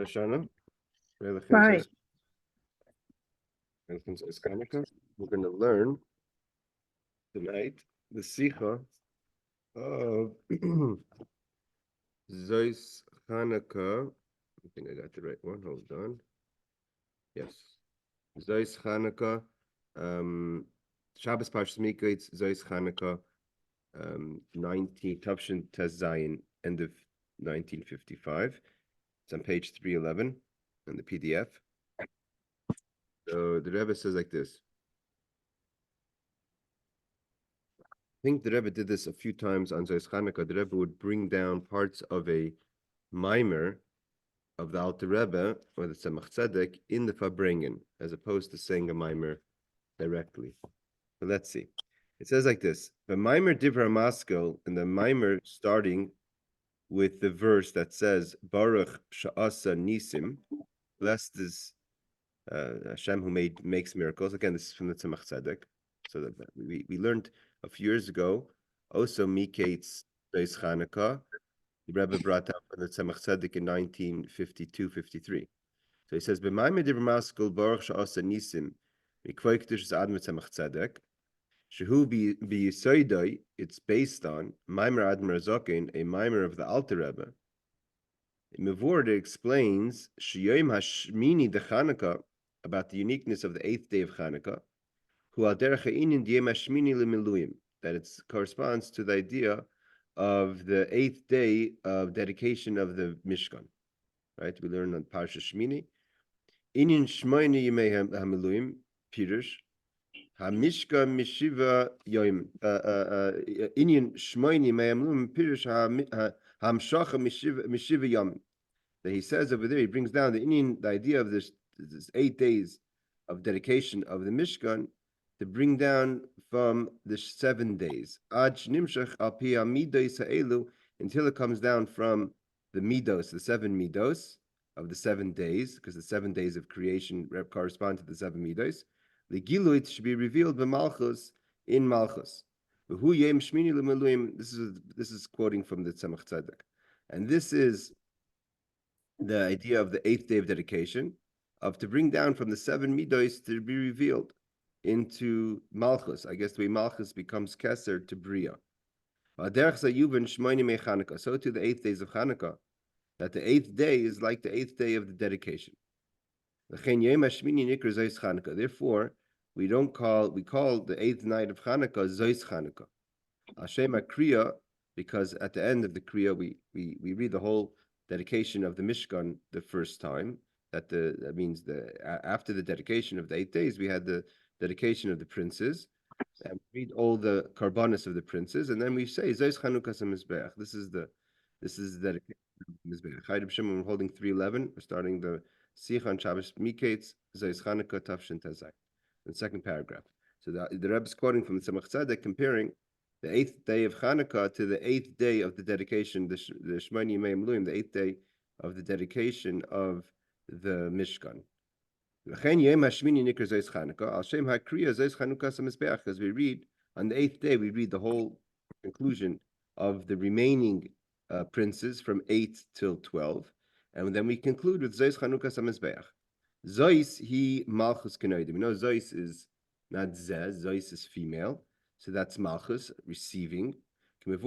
Shana. Right. We're going to learn tonight the Sicha of Zeus Chanukah. I think I got the right one. Hold on. Yes. Zeus Chanukah. Shabbos Parshas Miketz, Zeus Chanukah, 19, Tavshin Tes Zayin, end of 1955. It's on page 311 in the PDF. So the Rebbe says like this. I think the Rebbe did this a few times on Zeus Chanukah. The Rebbe would bring down parts of a mimer of the Alter Rebbe or the Tzemach Tzedek in the Farbrengen, as opposed to saying a mimer directly. So let's see. It says like this: the mimer Divra Maskell, and the mimer starting with the verse that says Baruch Sha'asa Nisim, blessed is Hashem who makes miracles. Again, this is from the Tzemach Tzedek. So that we learned a few years ago. Also, Miketz Beis Chanukah. The Rebbe brought out from the Tzemach Tzedek in 1952-53. So he says, "B'mayim divrei maskul baruch sha'asa nisim mikvoi kedushas adam Tzemach Tzedek shehu b'yisoidoi." It's based on Maimer Adam Razokin, a Maimer of the Alter Rebbe. In Mevord, it explains Shiyom Hashmini de Chanukah, about the uniqueness of the 8th day of Chanukah, that it corresponds to the idea of the 8th day of dedication of the Mishkan. Right? We learn on Parsha Shmini. Inyan Shmoini Yimei HaMiluim, Pirush. HaMishkan Mishiva Yoim. Inyan Shmoini Yimei HaMiluim, Pirush HaMshacha Mishiva Yom. That he says over there, he brings down the idea of this 8 days of dedication of the Mishkan to bring down from the 7 days. Until it comes down from the midos, the 7 midos of the 7 days, because the 7 days of creation correspond to the 7 midos. The giluit should be revealed by Malchus in Malchus. This is quoting from the Tzemach Tzedek. And this is the idea of the 8th day of dedication, of to bring down from the 7 midos to be revealed into Malchus. I guess the way Malchus becomes Keser to Bria. So to the 8th days of Chanukah, that the 8th day is like the 8th day of the dedication. Therefore, we call the 8th night of Chanukah Zeus Chanukah. Hashem Kriya, because at the end of the Kriya we read the whole dedication of the Mishkan the first time. That means after the dedication of the 8 days, we had the dedication of the princes, and read all the karbanis of the princes, and then we say Zeus Chanukah Mizbeach. This is the dedication of Mizbeach. Chayim Shimon, we're holding 311. We're starting the Sicha on Shabbos Miketz Zeus Chanukah Tafshin Tazai. The second paragraph. So the Rebbe is quoting from the Tzemach Tzedek, comparing the 8th day of Chanukah to the 8th day of the dedication, the Shmoni Yimei Mluim, the 8th day of the dedication of the Mishkan. Because we read on the 8th day, we read the whole conclusion of the remaining princes from 8 till 12, and then we conclude with Zeus Chanukah Samizbeach. Zeus he Malchus Kenoidim. We know Zeus is not Zez, Zeus is female, so that's Malchus receiving. The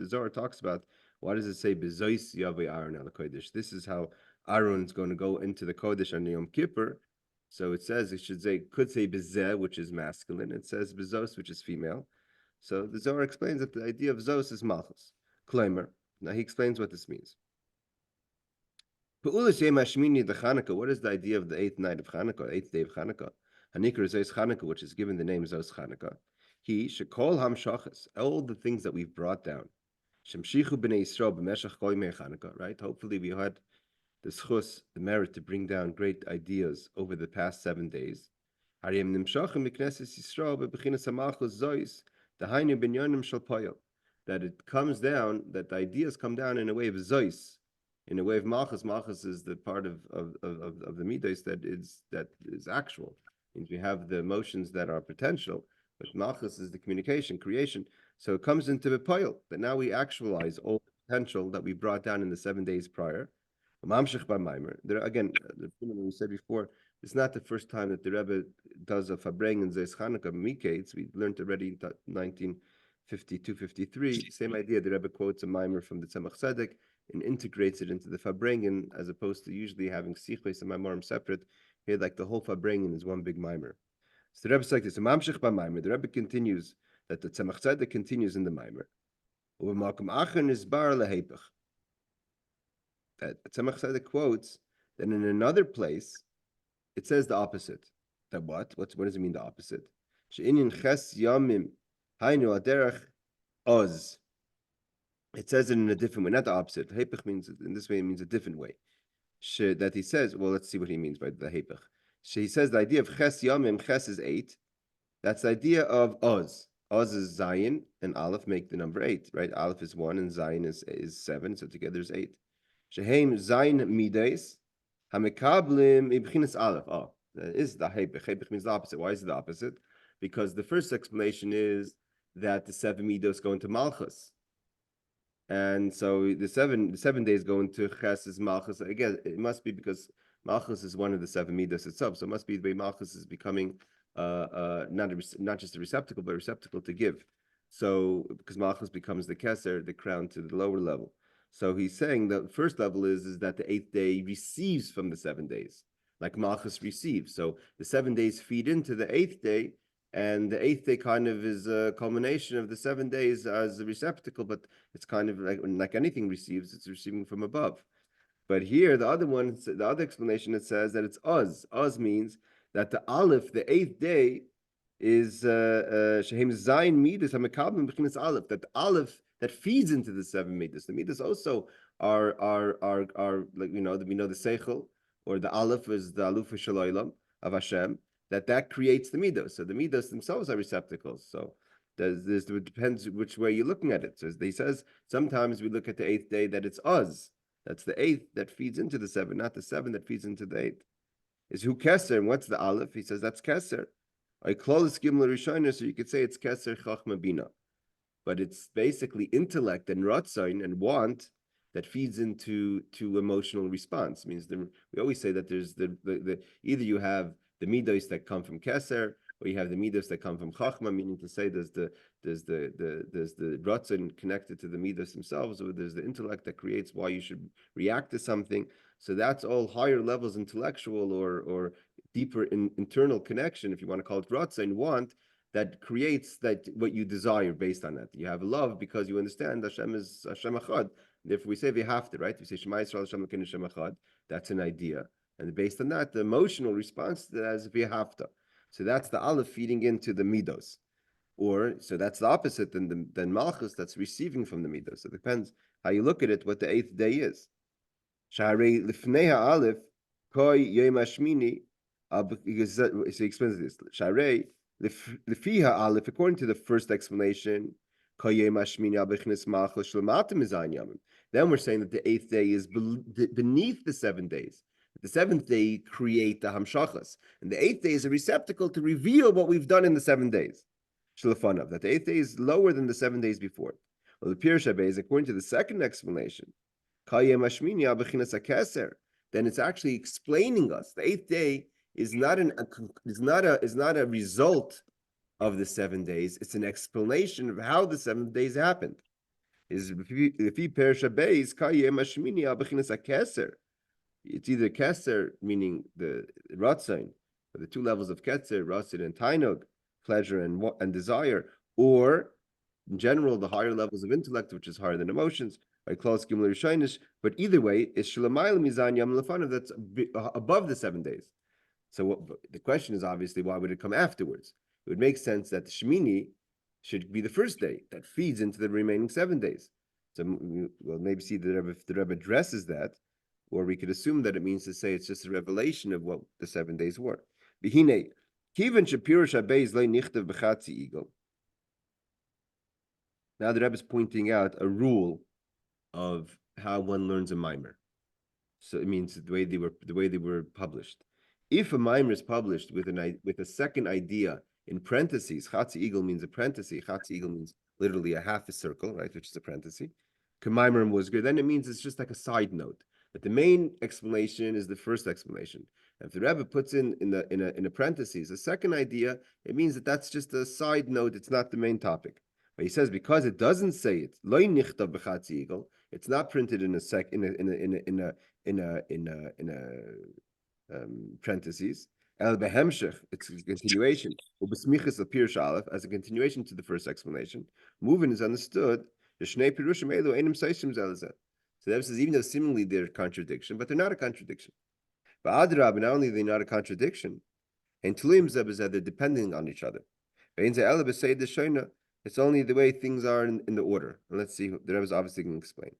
Zohar talks about, why does it say Bezois Yavei Aaron al Kodesh? This is how Aaron's going to go into the Kodesh on Yom Kippur. So it says, could say Bezeh, which is masculine. It says Bezos, which is female. So the Zohar explains that the idea of Zos is Malchus. Klemer. Now he explains what this means. What is the idea of the 8th night of Chanukah, 8th day of Chanukah? Hanikra Zos Chanukah, which is given the name Zos Chanukah. He should call Hamshachas, all the things that we've brought down. Shemshichu b'nei Yisrael b'meshach kol yimei Chanukah, right? Hopefully we had the schus, the merit to bring down great ideas over the past 7 days. Hariyem nimshachim b'knesses Yisrael b'bechinas hamalchus zois dahainu binyonim shel poyel. That it comes down, that the ideas come down in a way of zois, in a way of malchus. Malchus is the part of the midos that is actual. Means we have the emotions that are potential, but malchus is the communication, creation. So it comes into the poyel, that now we actualize all the potential that we brought down in the 7 days prior. There again, we said before, it's not the first time that the Rebbe does a Fabreng and Zeis Chanukah Miketz. We learned already in 1952, 53. Same idea. The Rebbe quotes a mimer from the Tzemach Tzedek and integrates it into the Fabrengen, as opposed to usually having Sichos and Maimorim separate. Here, like the whole Fabrengen is one big mimer. So the Rebbe says this. The Rebbe continues that the Tzemach Tzedek continues in the mimer. That Tzemach Tzedek quotes that in another place it says the opposite. That what? What does it mean, the opposite? Ches yamim hainu aderech oz. It says it in a different way, not the opposite. Hepech means, in this way, it means a different way. That he says, well, let's see what he means by the hepech. He says the idea of ches yamim, ches is 8. That's the idea of oz. Oz is Zayin, and Aleph make the number 8, right? Aleph is 1, and Zayin is 7, so together is 8. Sheheim Zayin mides, hamekablim ibchinas Aleph. Oh, that is the hepech. Hepech means the opposite. Why is it the opposite? Because the first explanation is that the 7 midos go into Malchus. And so the seven days go into Ches Malchus. Again, it must be because Malchus is one of the 7 midos itself. So it must be the way Malchus is becoming not just a receptacle, but a receptacle to give. So because Malchus becomes the Keser, the crown to the lower level. So he's saying the first level is that the 8th day receives from the 7 days, like Malchus receives. So the 7 days feed into the 8th day, and the 8th day kind of is a culmination of the 7 days as a receptacle, but it's kind of like anything receives, it's receiving from above. But here, the other explanation, it says that it's Uz. Uz means that the Aleph, the 8th day, is Shehem Zayin Midas Hamekabim B'chinas Aleph. That the Aleph that feeds into the 7 Midas. The Midas also are like we know the Seichel, or the Aleph is the Aluf Shaloilam of Hashem. That creates the midos. So the midos themselves are receptacles. So it depends which way you're looking at it. So he says sometimes we look at the 8th day that it's Uz. That's the 8th that feeds into the 7, not the 7 that feeds into the 8th. Is who Keser, and what's the Aleph? He says that's Keser. I call it Gimel Rishonah, so you could say it's Keser Chachma Bina. But it's basically intellect and Ratzon and want that feeds into emotional response. It means we always say that there's the either you have the midos that come from Keser, or you have the midos that come from Chachma, meaning to say there's the Ratzon connected to the midos themselves, or there's the intellect that creates why you should react to something. So that's all higher levels intellectual or deeper internal connection, if you want to call it Ratzon, want, that creates that what you desire based on that. You have love because you understand Hashem is Hashem Echad. Therefore, we say we have to, right? We say Shema Yisrael Hashem Elokeinu Hashem Echad. That's an idea. And based on that, the emotional response as if you have to. So that's the Aleph feeding into the Midos. Or, so that's the opposite than Malchus, that's receiving from the Midos. So it depends how you look at it, what the 8th day is. Sha'arei lifnei ha'Aleph, koi yom hashmini, so he explains this. Sha'arei lefi ha'Aleph, according to the first explanation, koi yom hashmini al b'chnes Malchus shlematim mizayin yamim. Then we're saying that the 8th day is beneath the 7 days. The 7th day create the hamshachas, and the 8th day is a receptacle to reveal what we've done in the 7 days. Shlefanav, that the 8th day is lower than the 7 days before. Well, the Pirush is according to the second explanation, then it's actually explaining us the 8th day is not a result of the 7 days. It's an explanation of how the 7 days happened. Is it's either Keser, meaning the Ratzon, or the 2 levels of Keser, Ratzon and Tainug, pleasure and desire, or in general, the higher levels of intellect, which is higher than emotions, by Klaus Gimel Rishonis. But either way, it's Shulamayel Mizan Yam Lefanav, that's above the 7 days. So the question is obviously, why would it come afterwards? It would make sense that the Shemini should be the first day that feeds into the remaining 7 days. So we'll maybe see if the Rebbe addresses that, or we could assume that it means to say it's just a revelation of what the 7 days were. Bihine, kiven shapir shabeis le nichtav b'chatzi igel. Now the Rebbe is pointing out a rule of how one learns a mimer. So it means the way they were published. If a mimer is published with a second idea in parentheses, chatzi igel means a parenthesis. Chatzi igel means literally a half a circle, right, which is a parenthesis. Kemaimerim was good. Then it means it's just like a side note. But the main explanation is the first explanation. If the Rebbe puts in a parentheses a second idea, it means that that's just a side note. It's not the main topic. But he says because it doesn't say it, loy nichtav b'chatzi igel. It's not printed in a sec in a parentheses. El behemshech. It's a continuation. Ubesmichas apir aleph as a continuation to the first explanation. Moving is understood. The shnei pirushim elu enim seishim zelazeh. So that says even though seemingly they're a contradiction, but they're not a contradiction. But adrab, not only are they not a contradiction, and tulim zebazeh, they're depending on each other. It's only the way things are in the order. And let's see, the Rebbe is obviously going to explain.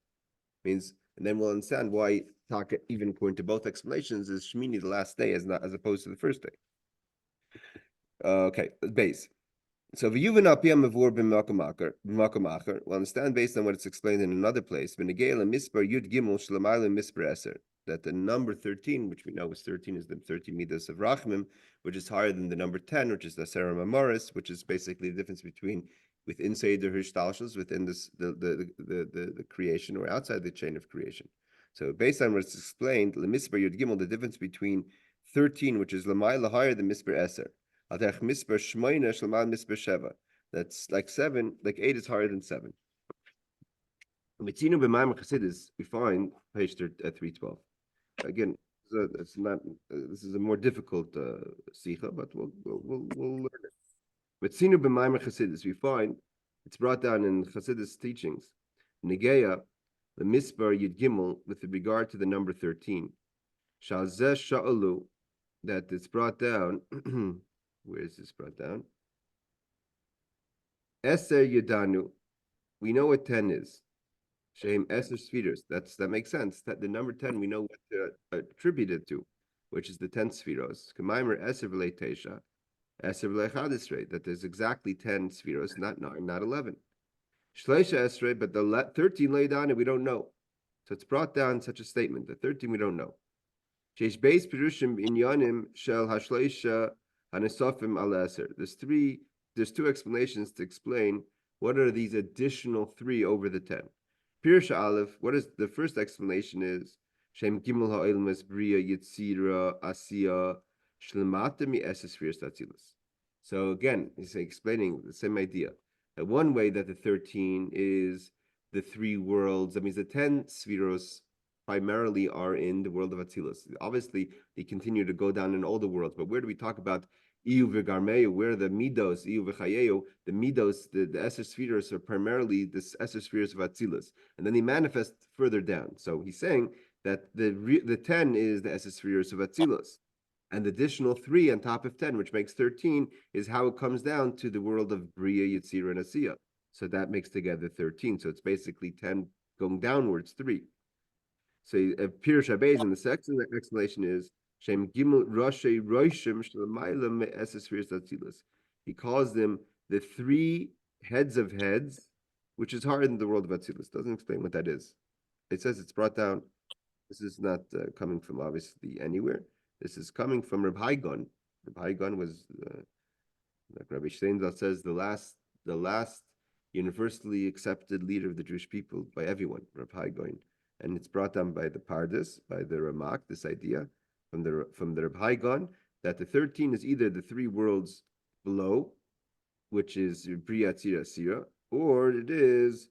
Means, and then we'll understand why Taka, even according to both explanations, is Shmini the last day as opposed to the first day. Okay, base. So we'll understand based on what it's explained in another place. That the number 13, which we know is 13, is the 13 midas of Rachmim, which is higher than the number 10, which is the Aseret Mamoris, which is basically the difference within Seder Hishtalshus, within the creation or outside the chain of creation. So based on what it's explained, the difference between 13, which is Lamayla higher than Misper Eser. That's like 7, like 8 is higher than 7. We find page 312. Again, it's not. This is a more difficult Sicho, but we'll learn it. But Sinu b'Maimer Chassidus, we find it's brought down in Chassidus teachings. Negeya, the Misbar Yud Gimel, with regard to the number 13. Shalzeh Sha'alu, that it's brought down. Where is this brought down? Eser Yudanu. We know what 10 is. Shem Eser Spheres. That makes sense. That the number 10 we know what to attribute it to, which is the 10 Spheros. Kamaimer Eser V'lei Teisha. Eser V'lei Chadesrei. That there's exactly 10 Spheros, not 9, not 11. Shleisha Esrei, but the 13 laid on it, we don't know. So it's brought down such a statement. The 13 we don't know. Sheish Beis Pirushim Inyanim Shel Hashleisha Hanesofim Al Eser. There's two explanations to explain what are these additional 3 over the 10. Pirsha Aleph, what is the first explanation is Shem Gimel Ha'ilmas Bria Yitzira Asiya Shlematami Esespheres Tatzilas. So again, he's explaining the same idea. That one way that the 13 is the 3 worlds, that means the 10 Spheros primarily are in the world of Atzilus. Obviously, they continue to go down in all the worlds, but where do we talk about Iyu v'garmeyu, where the midos, Iyu v'chayeyu, the midos, the Eser Spheros are primarily the Eser Spheros of Atzilus, and then they manifest further down. So he's saying that the 10 is the Eser Spheros of Atzilus, and the additional 3 on top of 10, which makes 13, is how it comes down to the world of Bria, Yitzira, and Asiya. So that makes together 13. So it's basically 10 going downwards 3. So Pirush Abayz, and the second explanation is Shem Gimel Rashi Roshim Shlemaila Me'esespheres Atzilus. He calls them the 3 heads of heads, which is higher than the world of Atzilus. Doesn't explain what that is. It says it's brought down. This is not coming from obviously anywhere. This is coming from Reb Haigon. Reb Haigon was, like Rabbi Steinzal says, the last universally accepted leader of the Jewish people by everyone, Reb Haigon. And it's brought down by the Pardes, by the Ramak, this idea from the Reb Haigon, that the 13 is either the 3 worlds below, which is Bria Tzira Sira, or it is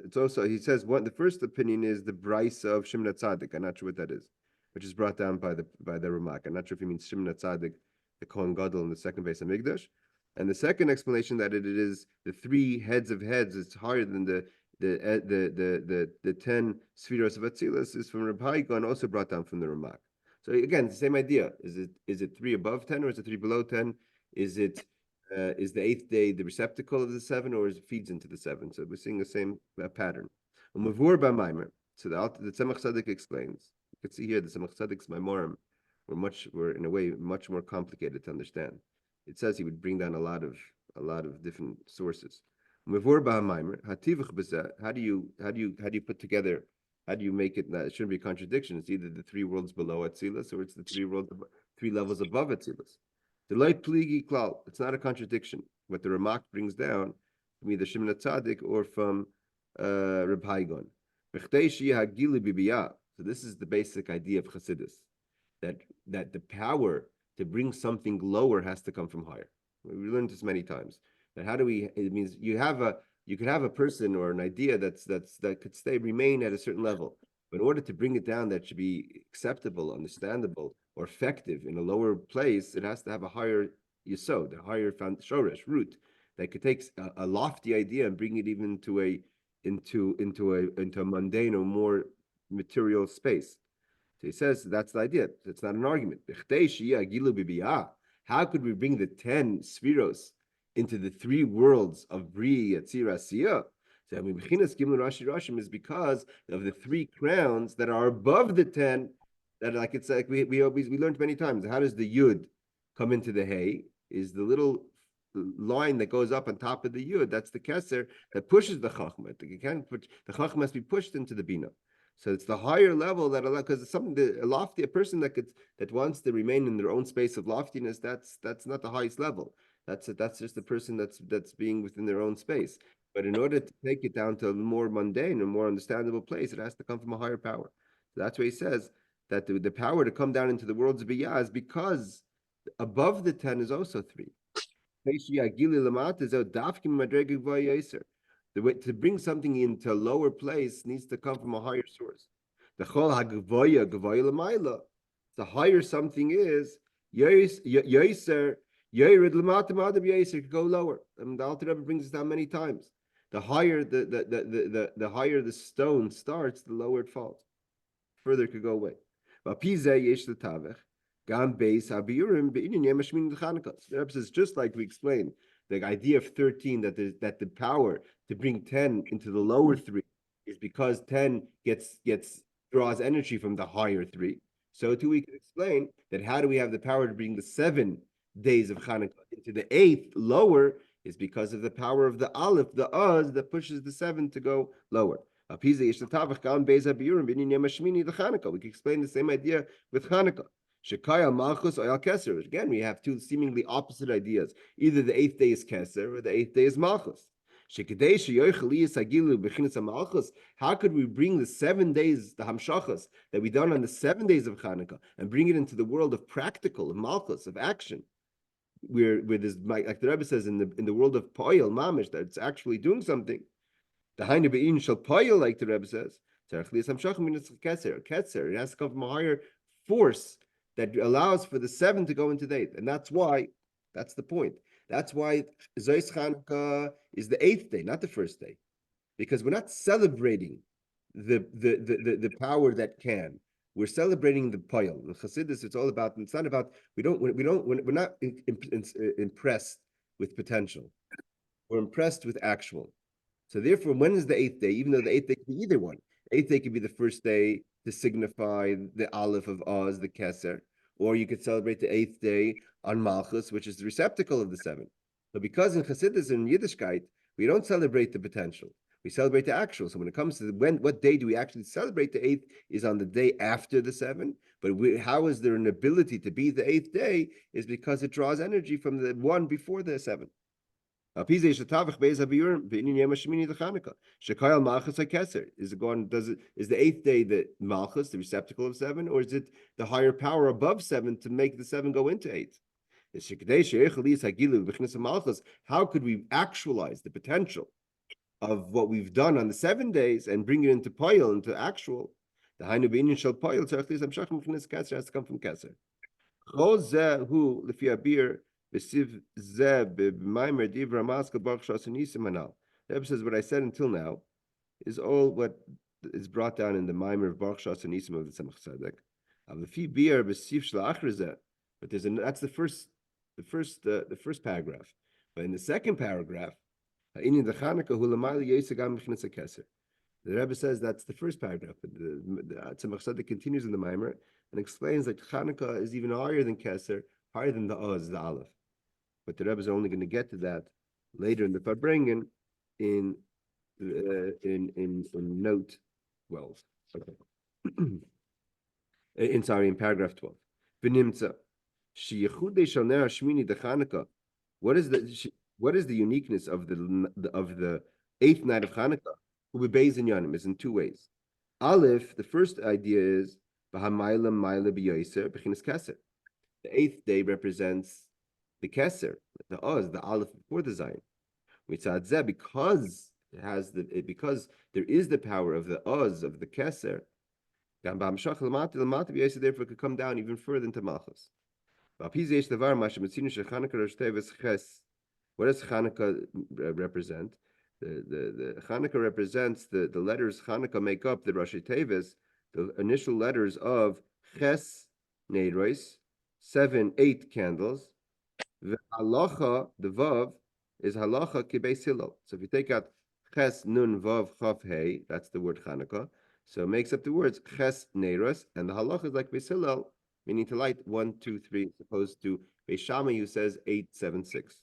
it's also, he says, the first opinion is the Brisa of Shimna Tzaddik. I'm not sure what that is, which is brought down by the Ramak. I'm not sure if he means Shimna Tzaddik, the Kohen Gadol in the second base of Migdash. And the second explanation that it is the 3 heads of heads, it's higher than the 10 Spheros of Atzilus, is from Reb Haigon, also brought down from the Ramak. So again, it's the same idea. Is it 3 above 10 or is it 3 below 10? Is the 8th day the receptacle of the 7, or is it feeds into the 7? So we're seeing the same pattern. So the Tzemach Tzedek explains. You can see here the Tzemach Tzedek's Maimorim were in a way much more complicated to understand. It says he would bring down a lot of different sources. How do you put together? How do you make it? It shouldn't be a contradiction. It's either the 3 worlds below Atzilus, or it's the 3 levels above Atzilus. The light pligi klal. It's not a contradiction. What the Ramak brings down from either Shimon Tzaddik or from Reb Haigon. So this is the basic idea of Chassidus, that the power to bring something lower has to come from higher. We learned this many times. That how do we? It means you could have a person or an idea that could remain at a certain level. But in order to bring it down, that should be acceptable, understandable, or effective in a lower place, it has to have a higher yesod, a higher shoresh root that could take a lofty idea and bring it even into a mundane or more material space. So he says that's the idea. It's not an argument. How could we bring the 10 spheros into the 3 worlds of Bri, Yatzir, Asiyah? So I mean, Bechinas Gimel Rashi Rashim is because of the 3 crowns that are above the 10. That like it's like we learned many times. How does the Yud come into the Hay? Is the little line that goes up on top of the Yud? That's the Keser that pushes the Chachma. The Chachma must be pushed into the Bina. So it's the higher level that because it's something a person that wants to remain in their own space of loftiness. That's not the highest level. That's just the person that's being within their own space. But in order to take it down to a more mundane and more understandable place, it has to come from a higher power. So that's why he says that the power to come down into the worlds of Biyah is because above the 10 is also 3. The way to bring something into a lower place needs to come from a higher source. The higher something is, yoiser, yoirid could go lower. And the Alter Rebbe brings this down many times. The higher the higher the stone starts, the lower it falls. Further it could go away. The Rebbe says, just like we explained, the idea of 13, that the power to bring 10 into the lower 3 is because 10 draws energy from the higher 3. So too we can explain that how do we have the power to bring the 7 days of Chanukah into the 8th lower is because of the power of the Aleph, the Uz, that pushes the 7 to go lower. We can explain the same idea with Chanukah. Shekaya Malchus Oyal Keser. Again, we have 2 seemingly opposite ideas. Either the 8th day is Keser or the 8th day is Malchus. How could we bring the 7 days, the Hamshachas, that we done on the 7 days of Chanukah, and bring it into the world of practical, of Malchus, of action, where there's, like the Rebbe says, in the world of Poyel Mamish, that it's actually doing something. The Hainu Be'in shall Poyel, like the Rebbe says. Ketzer. It has to come from a higher force that allows for the 7 to go into the 8th. And that's the point. That's why Zois Chanukah is the 8th day, not the first day. Because we're not celebrating the power that can. We're celebrating the Poyel. In Chassidus, it's not about, we're not impressed with potential. We're impressed with actual. So therefore, when is the 8th day? Even though the 8th day could be either one. 8th day could be the first day to signify the Aleph of Oz, the Keser, or you could celebrate the 8th day on Malchus, which is the receptacle of the 7. But because in Chassidus and Yiddishkeit, we don't celebrate the potential. We celebrate the actual. So when it comes to what day do we actually celebrate the 8th is on the day after the 7. But how is there an ability to be the 8th day is because it draws energy from the one before the 7. Is the 8th day the Malchus, the receptacle of 7, or is it the higher power above 7 to make the 7 go into 8? How could we actualize the potential of what we've done on the 7 days and bring it into Poyel, into actual? The Hainu Be'inyan shel Poyel has to come from Keser. The Rebbe says what I said until now is all what is brought down in the Maimer of Baruch Shas and Nisim of the Tzemach Tzedek. But that's the first paragraph. But in the second paragraph, the Rebbe says that's the first paragraph. But the Tzemach Tzedek continues in the Maimer and explains that Chanukah is even higher than Keser, higher than the Oz, the Aleph. But the Rebbe is only going to get to that later in the Farbrengen in note 12. Okay. in paragraph 12. V'nimtza sheyichudei shal ner hashmini de Chanukah. What is the what is the uniqueness of the eighth night of Chanukah? Who beis in Yanim is in two ways. Aleph, the first idea is the eighth day represents the Keser, the Oz, the Aleph before the Zayin. Because because there is the power of the Oz of the Keser, therefore could come down even further into Malchus. What does Chanukah represent? The Chanukah represents the letters Chanukah make up the Rashi Tevis, the initial letters of Ches Neiros, 8 candles. The halacha, the vav, is halacha kibeis Hillel. So if you take out Ches Nun Vav Chav Hey, that's the word Chanukah. So it makes up the words Ches Neiros, and the halacha is like beis Hillel, meaning to light 1, 2, 3, as opposed to beis Shammai who says 8, 7, 6.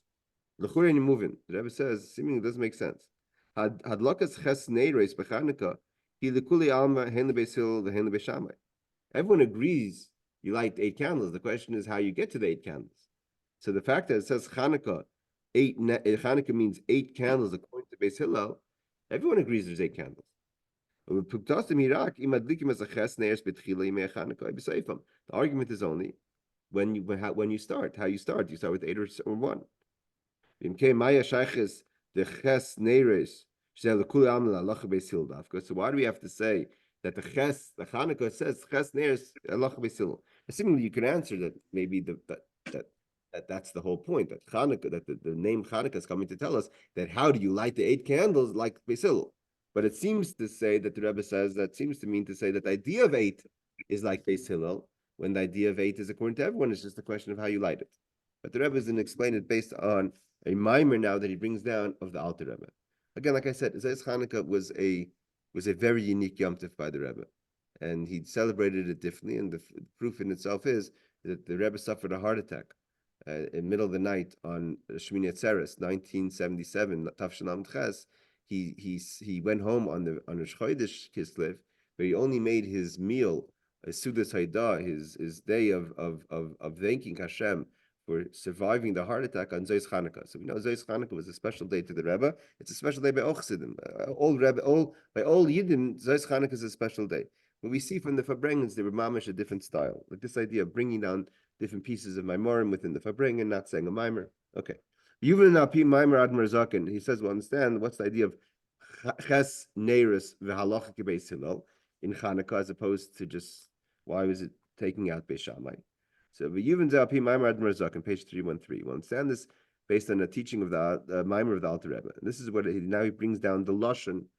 L'churei moving. The Rebbe says, seemingly doesn't make sense. Hadlakas ches neiros b'Chanukah hi lekuli alma hen lebeis Hillel v'hen lebeis Shammai. Everyone agrees you light 8 candles. The question is how you get to the 8 candles. So the fact that it says Chanukah, Chanukah means 8 candles according to beis Hillel. Everyone agrees there's 8 candles. The argument is only when you start, how you start. You start with 8 or 1. So why do we have to say that the Chanukah says ches neiros halacha beis Hillel? Assuming you can answer that maybe that's the whole point, that Chanukah, that the name Chanukah is coming to tell us that how do you light the 8 candles like beis Hillel? But it seems to say that the Rebbe says that seems to mean to say that the idea of 8 is like beis Hillel, when the idea of 8 is according to everyone. It's just a question of how you light it. But the Rebbe is going to explain it based on a mimer now that he brings down of the Alter Rebbe. Again, like I said, Zayis Chanukah was a very unique Yom Tov by the Rebbe, and he celebrated it differently. And the proof in itself is that the Rebbe suffered a heart attack in the middle of the night on Shmini Atzeres, 1977, Tafshanam Ches. He went home on Rosh Chodesh Kislev, but he only made his meal, Sudas Haidah, his day of thanking Hashem for surviving the heart attack on Zayis Chanukah. So we know Zayis Chanukah was a special day to the Rebbe. It's a special day by all Chassidim. By all Yidden, Zayis Chanukah is a special day. What we see from the Farbrengens, they were mamish a different style. Like this idea of bringing down different pieces of Maimorim within the Farbrengen, not saying a Maimer. Okay. Yuvin Api Maimer Admar Zaken. He says, well, understand what's the idea of Ches Neiros v'Halacha Beis Hillel in Chanukah as opposed to just why was it taking out Beis Shammai? So V'yuvin Za'api Maimer Admar Zaken, page 313. We'll understand this based on a teaching of the Maimer of the Alter Rebbe. And this is what now he brings down the lashon.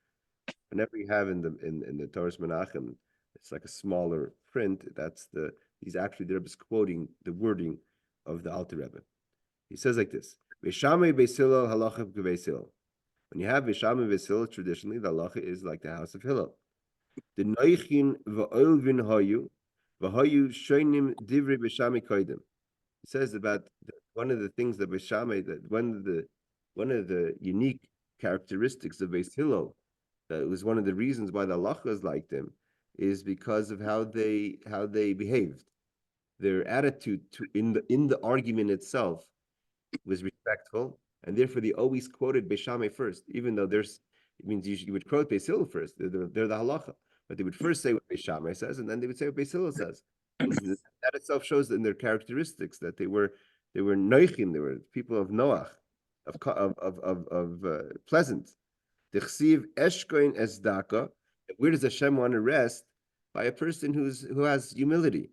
Whenever you have in the Torah's Menachem, it's like a smaller print. He's actually the Rebbe is quoting the wording of the Alter Rebbe. He says like this: V'Shamei Beis Hillel halacha Beis Hillel. When you have V'Shamei Beis Hillel, traditionally the halacha is like the house of Hillel. The Noichin v'Oilvin Hayu v'Hayu Shoinim Divrei V'Shamei Koidim. He says about one of the things that V'Shamei, that one of the unique characteristics of Beis Hillel, that was one of the reasons why the halachas liked them, is because of how they behaved. Their attitude in the argument itself was respectful, and therefore they always quoted Beis Shammai first, even though it means you would quote Beis Hillel first. They're the halacha, but they would first say what Beis Shammai says, and then they would say what Beis Hillel says. And that itself shows in their characteristics that they were noichim, they were people of Noach, of pleasant. Where does Hashem want to rest? By a person who has humility.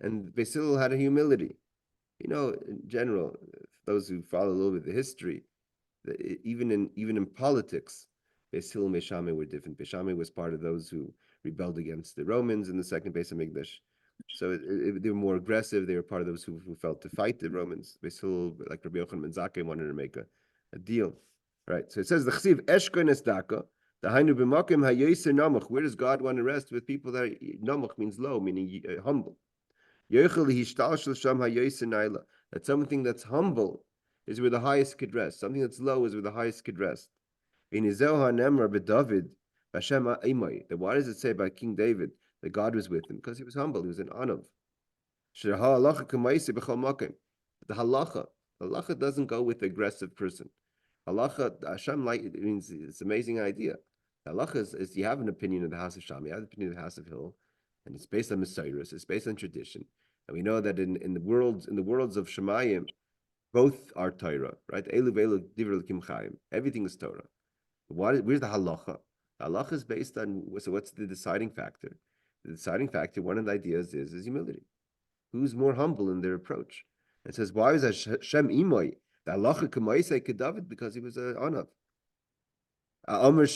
And Beis Hillel had a humility. In general, those who follow a little bit of the history, even in politics, Beis Hillel and Beis Shammai were different. Beis Shammai was part of those who rebelled against the Romans in the second Beis Hamikdash. So they were more aggressive. They were part of those who felt to fight the Romans. Beis Hillel, like Rabbi Yochanan ben Zakkai, wanted to make a deal. Right. So it says the Chsiv Eshkon Esdaka, the Hainu b'Makim haYoser Namach. Where does God want to rest? With people that Namach means low, meaning humble. That something that's humble is where the highest could rest. Something that's low is where the highest could rest. Then why does it say about King David that God was with him? Because he was humble. He was an anav. The halacha Halacha doesn't go with the aggressive person. Halacha, Hashem, like, it means it's an amazing idea. Halacha is you have an opinion of the house of Sham, you have an opinion of the house of Hill, and it's based on Messiahs, it's based on tradition. And we know that in the worlds of Shemayim, both are Torah, right? Elu v'elu divrei Elokim chayim. Everything is Torah. Where's the halacha? The halacha is based on, so what's the deciding factor? The deciding factor, one of the ideas is humility. Who's more humble in their approach? It says, why is Hashem imoy? The halacha k'moisei kedavid, because he was an anav. Omer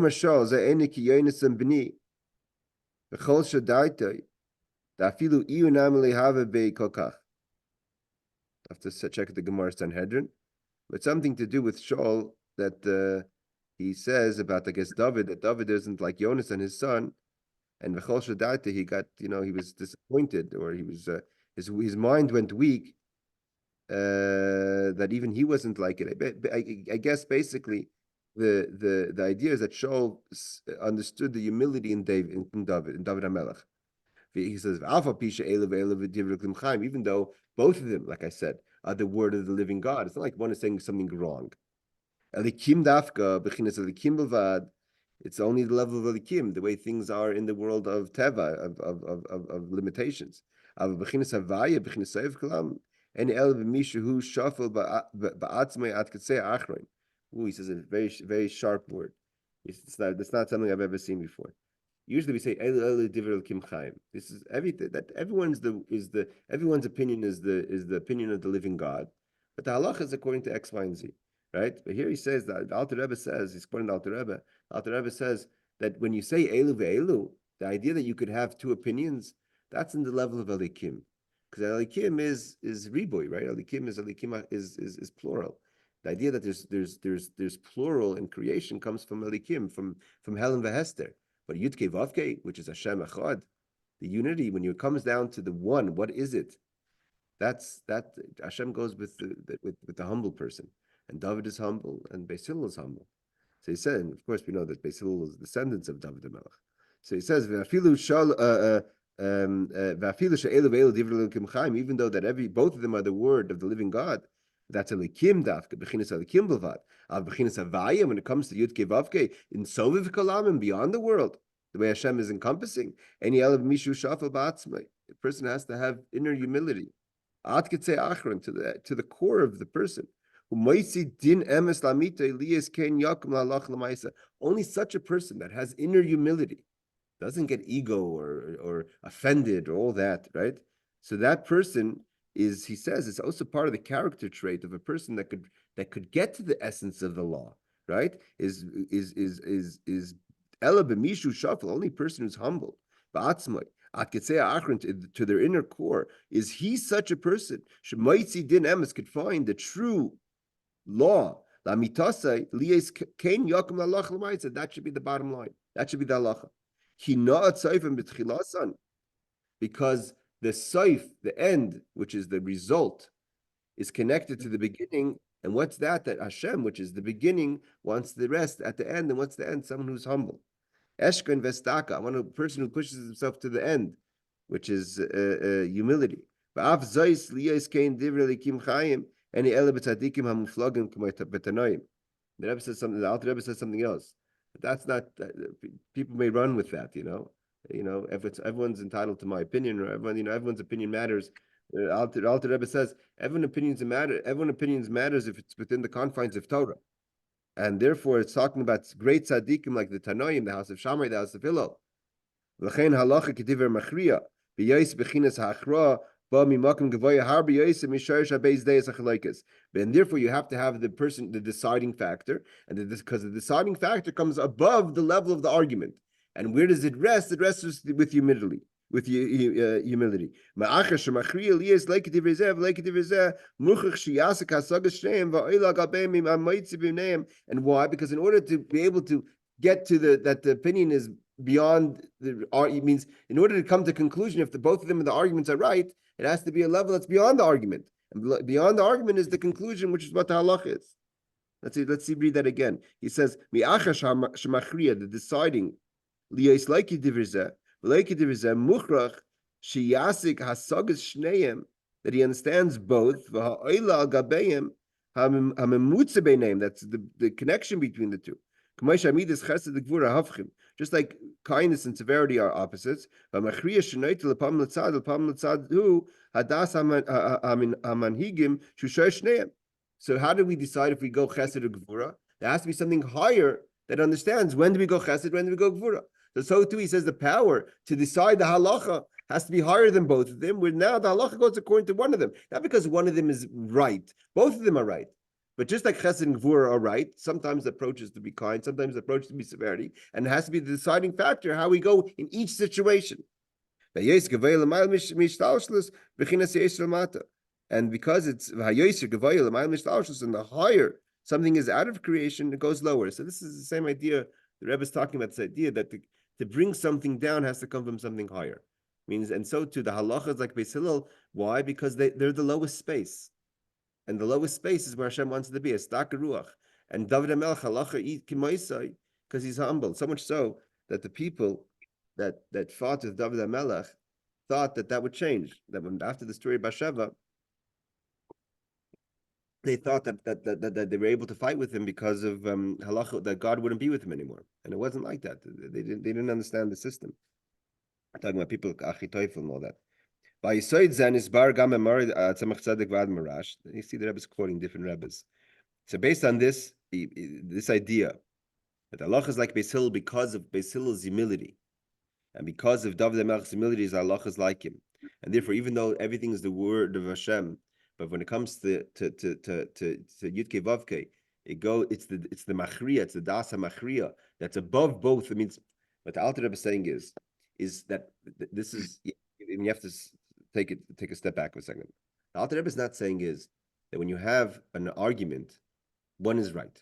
shol ze eni ki yonisem b'ni v'chol shadaitoi da'afilu iyu nam lehave be'kolkach. I have to check the Gemara Sanhedrin, but something to do with Shaul that he says about, I guess, David, that David isn't like Jonas and his son, and V'chol Shadata, he got, he was disappointed, or he was, his mind went weak, that even he wasn't like it. I guess basically the idea is that Shaul understood the humility in David HaMelech. He says, even though both of them, like I said, are the word of the living God. It's not like one is saying something wrong. Elikim dafka, bechinas elikim bavad. It's only the level of elikim, the way things are in the world of teva, of limitations. Bechinas havaya, bechinas seif kalam, and el b'mishu hu shafel ba'atzmei at katzei achroin. He says a very, very sharp word. It's not something I've ever seen before. Usually we say elu elu divrei Elokim chayim. This is everything that everyone's opinion is the opinion of the living God, but the halacha is according to X, Y, and Z, right? But here he says that the Alter Rebbe says, he's quoting the Alter Rebbe. Alter Rebbe says that when you say elu ve'elu, the idea that you could have two opinions, that's in the level of Elikim, because Elikim is riboy, right? Elikim is plural. The idea that there's plural in creation comes from Elikim, from Helen Vehester. But Yudke Vavke, which is Hashem Echad, the unity, when it comes down to the one, what is it? That Hashem goes with the humble person, and David is humble, and Beis Hillel is humble. So he said, and of course we know that Beis Hillel is descendants of David HaMelech. So he says, even though that both of them are the word of the living God, that's Elikim dafka, bechinas Elikim b'lvad. Bechinas Havaya, when it comes to Yudke Vavke, in Soviv Kalamim, beyond the world, the way Hashem is encompassing, any Elav Mishu Shafel Ba'atzmai, a person has to have inner humility. At Ketzei Achron, to the core of the person. Only such a person that has inner humility doesn't get ego or offended or all that, right? So that person is, he says, it's also part of the character trait of a person that could get to the essence of the law, right? Is Ela b'mishu shafel, only person who's humble, ba'atzmai, at ketzei achron, to their inner core. Is he such a person? Shemaitzi din emes, could find the true law. La mitasai liyes kein yakum lalach l'maitza. That should be the bottom line. That should be the halacha. He not seifim b'tchilasan, because the saif, the end, which is the result, is connected to the beginning. And what's that? That Hashem, which is the beginning, wants the rest at the end. And what's the end? Someone who's humble. Eshka and Vestaka, I want a person who pushes himself to the end, which is humility. The Rebbe says something. The Alter Rebbe says something else. But that's not. People may run with that, if everyone's entitled to my opinion, or everyone's opinion matters. Alter Rebbe says everyone's opinions matters if it's within the confines of Torah, and therefore it's talking about great tzaddikim like the Tanoim, the house of Shammai, the house of Hillel. L'chein halacha k'diver machria b'yais b'chinas ha'achra ba mimakim gavoya har b'yais misharish habeis deis ha'chalaikas. And therefore you have to have the person, the deciding factor, and because the deciding factor comes above the level of the argument. And where does it rest? It rests with humility. Humility. And why? Because in order to be able to get to that the opinion is beyond it means in order to come to conclusion, if both of them the arguments are right, it has to be a level that's beyond the argument. And beyond the argument is the conclusion, which is what the halach is. Let's see, read that again. He says, the deciding. that he understands both. That's the connection between the two. Just like kindness and severity are opposites. So how do we decide if we go chesed or gvura? There has to be something higher that understands when do we go chesed, when do we go gvura. So too, he says the power to decide the halacha has to be higher than both of them, where now the halacha goes according to one of them. Not because one of them is right. Both of them are right. But just like chesed and gvura are right, sometimes the approach is to be kind, sometimes the approach is to be severity, and it has to be the deciding factor how we go in each situation. And because it's and the higher something is out of creation, it goes lower. So this is the same idea. The Rebbe is talking about this idea that to bring something down has to come from something higher. Means, and so too, the halachas like Beis Hillel. Why? Because they're the lowest space. And the lowest space is where Hashem wants to be, a stak ruach. And David HaMelech halacha eat kimaisai, because he's humble. So much so that the people that fought with David HaMelech thought that would change. That when after the story of Bathsheba, they thought that they were able to fight with him because of halacha, that God wouldn't be with him anymore. And it wasn't like that. They didn't understand the system. I'm talking about people like Achitophel and all that. You see the Rebbe is quoting different Rebbes. So based on this idea that Allah is like Beis Hillel because of Beis Hillel's humility, and because of David HaMelech's humility, Allah is like him, and therefore, even though everything is the word of Hashem, but when it comes to Yudke Vavke, it's the Machriya, it's the Dasa Machriya that's above both. It means what the Alter Rebbe is saying is that this is, and you have to take a step back for a second. The Alter Rebbe is not saying is that when you have an argument, one is right.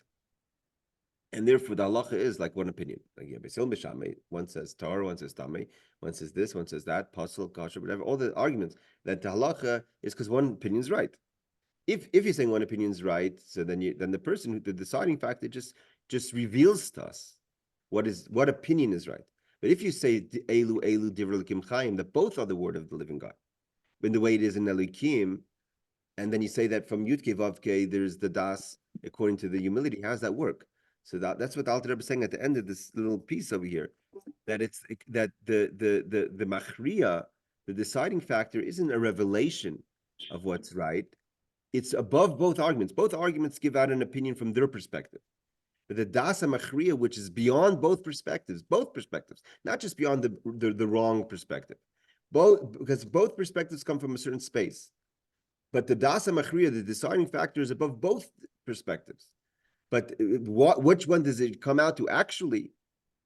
And therefore, the halacha is like one opinion. Like one says Torah, one says Tamei, one says this, one says that, Pasul, Kasher, whatever. All the arguments that the halacha is because one opinion is right. If you're saying one opinion is right, so then the person the deciding factor just reveals to us what opinion is right. But if you say Elu Divrei Elokim Chaim, that both are the word of the living God, in the way it is in Elokim, and then you say that from Yudke Vavke there's the Das according to the humility. How does that work? So that's what the Alter Rebbe is saying at the end of this little piece over here, that it's that the machriya, the deciding factor, isn't a revelation of what's right. It's above both arguments. Both arguments give out an opinion from their perspective. But the dasa machriya, which is beyond both perspectives, not just beyond the wrong perspective, because both perspectives come from a certain space. But the dasa machriya, the deciding factor, is above both perspectives. But which one does it come out to actually?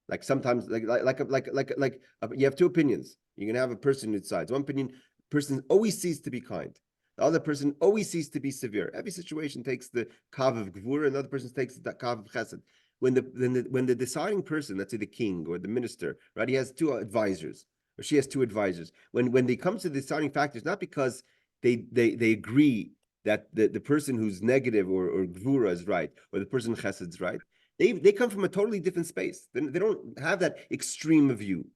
Like sometimes, you have two opinions. You're gonna have a person who decides. One opinion, person always sees to be kind. The other person always sees to be severe. Every situation takes the kav of gvura, another person takes the kav of chesed. When the deciding person, let's say the king or the minister, right? He has two advisors, or she has two advisors. When they come to the deciding factors, not because they agree that the person who's negative or gvura is right, or the person chesed is right, they come from a totally different space. They don't have that extreme view.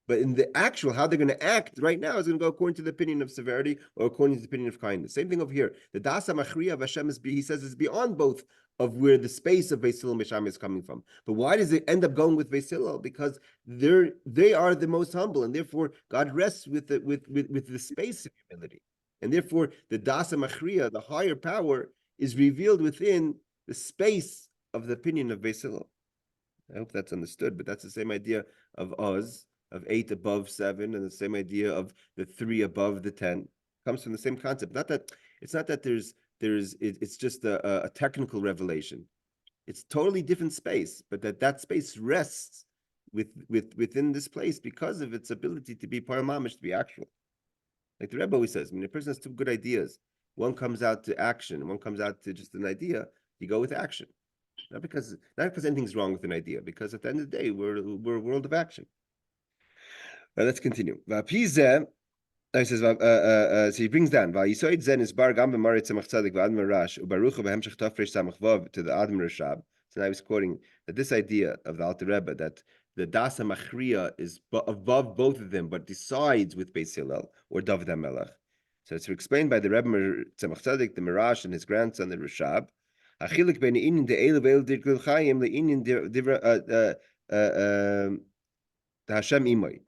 But in the actual, how they're going to act right now is going to go according to the opinion of severity or according to the opinion of kindness. Same thing over here. The dasa machriya of Hashem he says, is beyond both of where the space of Beis Hillel Misham is coming from. But why does it end up going with Beis Hillel? Because they are the most humble, and therefore God rests with the space of humility. And therefore, the dasa machriya, the higher power, is revealed within the space of the opinion of Beis Hillel. I hope that's understood, but that's the same idea of Oz, of 8 above 7, and the same idea of the 3 above the 10. Comes from the same concept. It's not that it's just a technical revelation. It's totally different space, but that space rests within this place because of its ability to be paramamish, to be actual. Like the Rebbe always says, a person has two good ideas. One comes out to action, one comes out to just an idea. You go with action, not because anything's wrong with an idea. Because at the end of the day, we're a world of action. Let's continue. So he brings down to the Adam Rashab. So now he's quoting that this idea of the Alter Rebbe, that the Dasa Machriya is above both of them, but decides with Beis Hillel or David HaMelech. So it's explained by the Rebbe Tzemach Tzedek, the Mirash, and his grandson, the Rashab. Achilik ben inin de ele veil dirgul chayim le inin the Hashem imoy.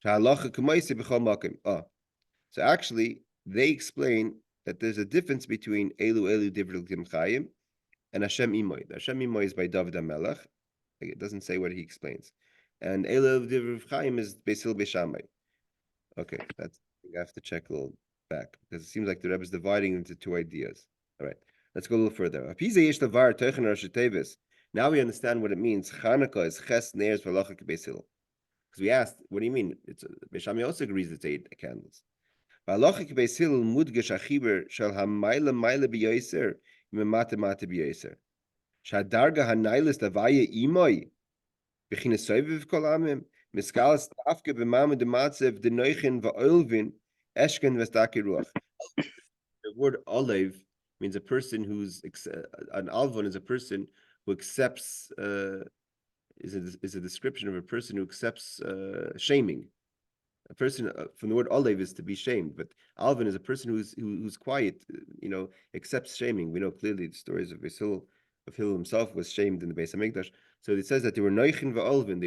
Halacha k'maisi b'chol makim. So actually, they explain that there's a difference between elu divrei chayim and Hashem imoy. The Hashem imoy is by David HaMelech. It doesn't say what he explains. And elu divrei chayim is Beisil Beishamai. Okay, that's I have to check a little back because it seems like the Rebbe is dividing into two ideas. All right, let's go a little further. Now we understand what it means. Chanukah is ches neirs v'lachak beisil. Because we asked, what do you mean? It's Beishami also agrees it's 8 candles. V'lachak beisil mudgesh achiber shel hamayla mayla b'yoser memate mate b'yoser. Shadarga hanailis davaya imoy b'chines soiviv kol amim. Miskalas tafke b'mam dematzev denoichin va'olvin eshken v'staki ruach. The word olive means a person who's an alvon is a person who accepts is a description of a person who accepts shaming. A person from the word olive is to be shamed, but alvon is a person who's quiet, accepts shaming. We know clearly the stories of Hillel himself was shamed in the Beis Hamikdash. So it says that they were noichin va'olvin.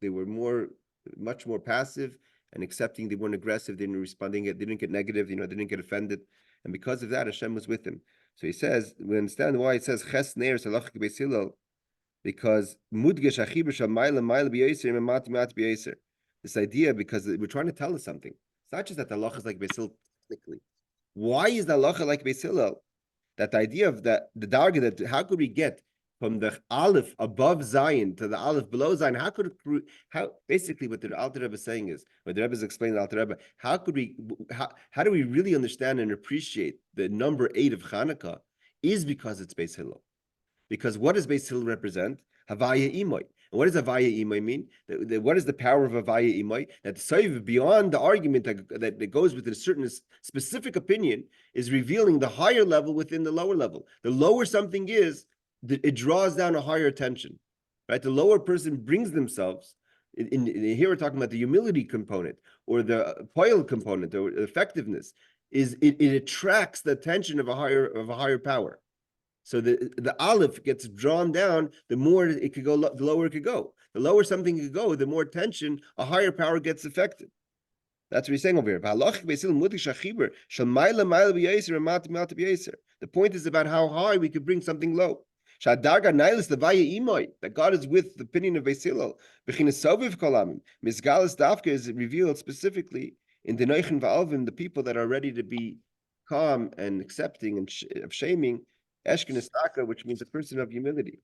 They were much more passive and accepting. They weren't aggressive. They didn't responding. They didn't get negative. They didn't get offended. And because of that, Hashem was with him. So he says, we understand why it says ches neir salachik beis Hillel, because mudgesh achiber shamayla mayla b'yoser memati mat b'yoser. This idea, because we're trying to tell us something. It's not just that the halacha is like beis Hillel technically. Why is the halacha like beis Hillel? That the idea of the darga, that how could we get from the aleph above Zion to the aleph below Zion? How basically what the Alter Rebbe is saying is, what the Rebbe is explaining to the Alter Rebbe, how do we really understand and appreciate the number 8 of Chanukah is because it's Beis Hillel. Because what does Beis Hillel represent? Havaya Imoy. And what does Havaya Imoy mean? What is the power of Havaya Imoy? That Saiv, beyond the argument that goes with a certain specific opinion, is revealing the higher level within the lower level. The lower something is, it draws down a higher attention. Right? The lower person brings themselves. Here we're talking about the humility component or the poil component or effectiveness. It attracts the attention of a higher power. So the aleph gets drawn down, the more it could go, the lower it could go. The lower something could go, the more tension, a higher power gets affected. That's what he's saying over here. The point is about how high we could bring something low. That God is with the opinion of Beis Hillel. Misgalas Dafka is revealed specifically in the Noichen Va'alvin, the people that are ready to be calm and accepting and of shaming. Eshken is taka, which means a person of humility.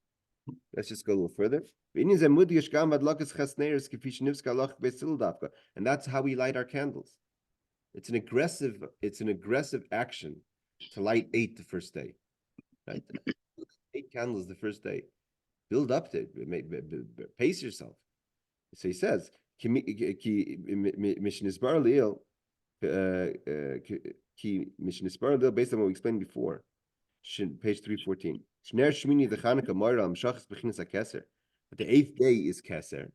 Let's just go a little further. And that's how we light our candles. It's an aggressive action to light 8 the first day. Right? 8 candles the first day. Build up to it. Pace yourself. So he says, based on what we explained before. Page 314. But the 8th day is Keser.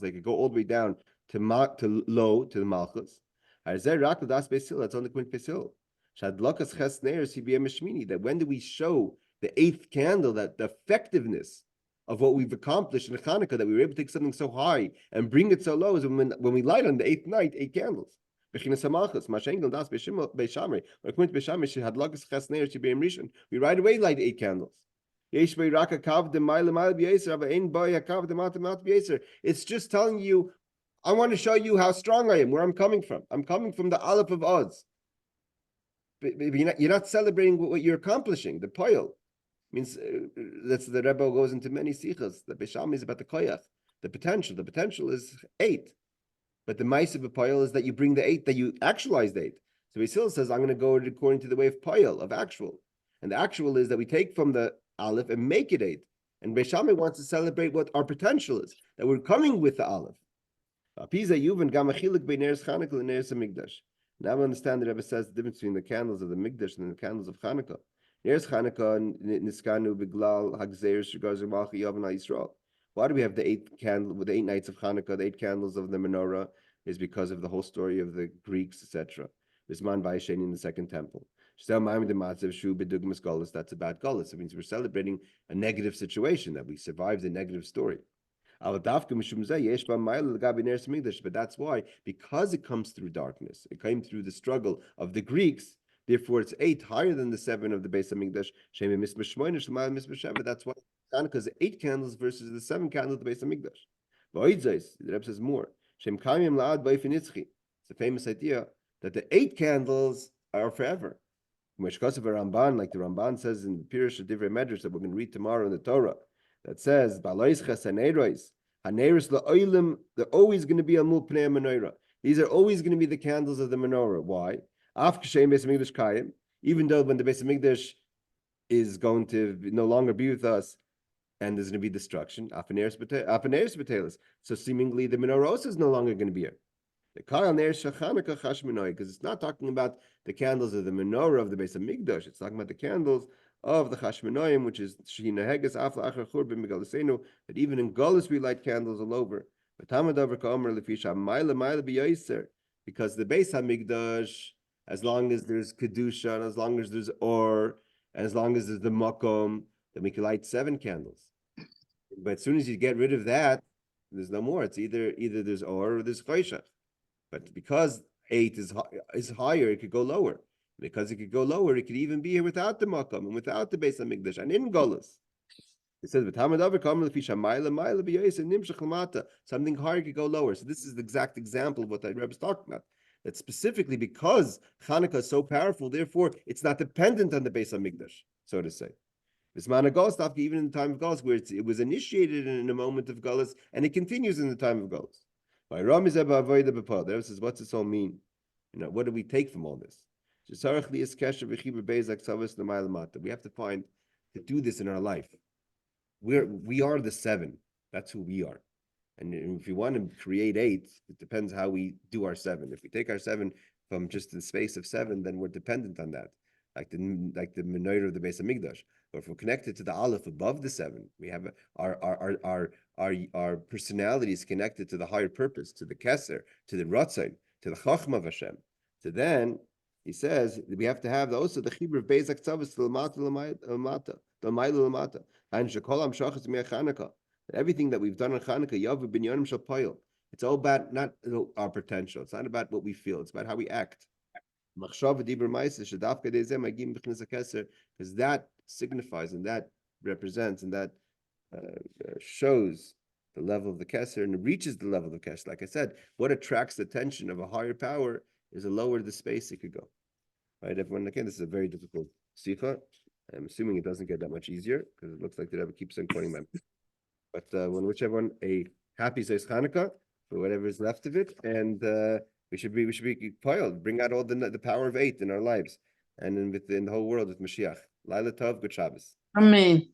They could go all the way down to low, to the Malchus. That's on the Quint Pesil. That when do we show the 8th candle, that the effectiveness of what we've accomplished in the Chanukah, that we were able to take something so high and bring it so low, is when we light on the 8th night 8 candles. We right away light 8 candles. It's just telling you, I want to show you how strong I am, where I'm coming from. I'm coming from the Aleph of Oz. But you're not celebrating what you're accomplishing. The poil means that's the Rebbe goes into many sichas. The Beisham is about the koyach, the potential. The potential is 8. But the ma'aseh b'poil is that you bring the 8, that you actualize the 8. So Beis Hillel says, I'm going to go according to the way of poil, of actual. And the actual is that we take from the aleph and make it 8. And Beis Shammai wants to celebrate what our potential is, that we're coming with the aleph. Now we understand that Rebbe says the difference between the candles of the Mikdash and the candles of Chanukah. Why do we have the 8 candle with the 8 nights of Hanukkah, the 8 candles of the menorah? is because of the whole story of the Greeks, etc. Bisman Vaisheni in the Second Temple. That's about Gullus. It means we're celebrating a negative situation, that we survived a negative story. But that's why, because it comes through darkness, it came through the struggle of the Greeks. Therefore, it's 8 higher than the 7 of the Beis Hamikdash. That's why Chanukah is 8 candles versus the 7 candles of the Beis Hamikdash. The Rebbe says more. It's a famous idea that the 8 candles are forever. Like the Ramban says in the Pirush of Divrei Medrash that we're going to read tomorrow in the Torah, that says, they're always going to be amul pnei menorah. These are always going to be the candles of the menorah. Why? Even though when the Beis Hamikdash is going to no longer be with us, and there's going to be destruction, so seemingly the menorah also is no longer going to be here. Because it's not talking about the candles of the menorah of the Beis Hamikdash. It's talking about the candles of the Chashmonoim, which is that even in Golus we light candles all over. Because the Beis Hamikdash, as long as there's Kedusha, and as long as there's Or, and as long as there's the Makom, then we can light 7 candles. But as soon as you get rid of that, there's no more. It's either there's Or or there's Choshech. But because 8 is higher, it could go lower. Because it could go lower, it could even be here without the Makam and without the Beis Hamikdash and in Golus. It says, something higher could go lower. So this is the exact example of what the Rebbes talking about. That specifically because Chanukah is so powerful, therefore it's not dependent on the Beis Hamikdash, so to say. Even in the time of Golus, where it was initiated in a moment of Golus, and it continues in the time of Golus. The Rebbe says, what's this all mean? What do we take from all this? We have to find to do this in our life. We are the 7. That's who we are. And if you want to create 8, it depends how we do our 7. If we take our 7 from just the space of 7, then we're dependent on that, like the menorah of the Beis Hamikdash. But if we're connected to the Aleph above the 7, we have our personality is connected to the higher purpose, to the Keser, to the Ratzon, to the Chachma of Hashem. So then he says we have to have also the Chibur of Bezak Tzavos to Lamata, and Shekolam Shachas Chanukah. Everything that we've done on Chanukah, Yavu Binyanim Shal Payil. It's all about not our potential. It's not about what we feel. It's about how we act. Because that signifies and that represents and that shows the level of the Keser and it reaches the level of the Keser. Like I said, what attracts the attention of a higher power is the lower the space it could go. Right, everyone, again, this is a very difficult Sicho. I'm assuming it doesn't get that much easier because it looks like the Rebbe keeps on quoting them. But when wish everyone a happy Zeis Chanukah for whatever is left of it, and we should be piled, bring out all the power of 8 in our lives and in the whole world with Mashiach. Laila Tov, good Shabbos. Amen.